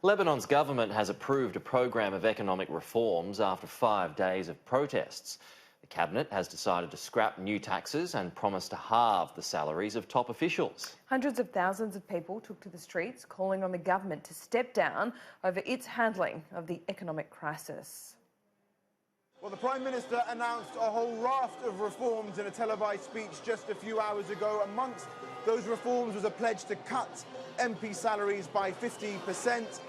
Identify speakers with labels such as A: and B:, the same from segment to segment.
A: Lebanon's government has approved a program of economic reforms after 5 days of protests. The cabinet has decided to scrap new taxes and promised to halve the salaries of top officials.
B: Hundreds of thousands of people took to the streets calling on the government to step down over its handling of the economic crisis.
C: Well, the Prime Minister announced a whole raft of reforms in a televised speech just a few hours ago. Amongst those reforms was a pledge to cut MP salaries by 50%,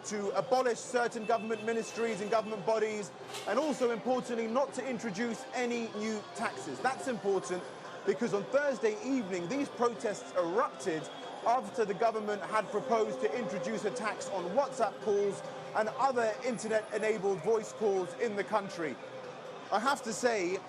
C: to abolish certain government ministries and government bodies, and also, importantly, not to introduce any new taxes. That's important because on Thursday evening, these protests erupted after the government had proposed to introduce a tax on WhatsApp calls and other internet-enabled voice calls in the country. I have to say,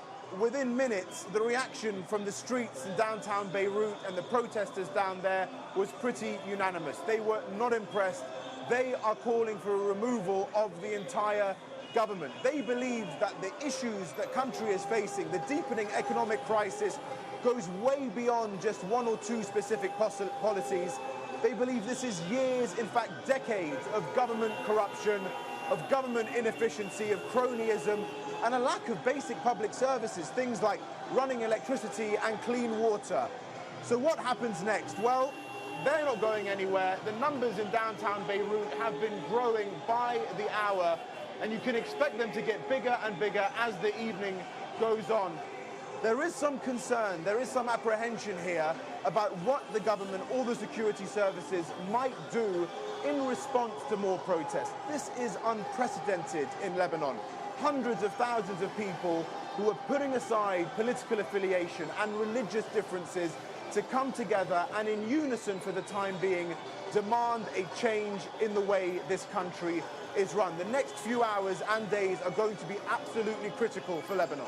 C: within minutes, the reaction from the streets in downtown Beirut and the protesters down there was pretty unanimous. They were not impressed. They are calling for a removal of the entire government. They believe that the issues the country is facing, the deepening economic crisis, goes way beyond just one or two specific policies. They believe this is years, in fact decades, of government corruption, of government inefficiency, of cronyism, and a lack of basic public services, things like running electricity and clean water. So what happens next? Well, they're not going anywhere. The numbers in downtown Beirut have been growing by the hour, and you can expect them to get bigger and bigger as the evening goes on. There is some concern, there is some apprehension here about what the government or the security services might do in response to more protests. This is unprecedented in Lebanon. Hundreds of thousands of people who are putting aside political affiliation and religious differences to come together and in unison for the time being demand a change in the way this country is run. The next few hours and days are going to be absolutely critical for Lebanon.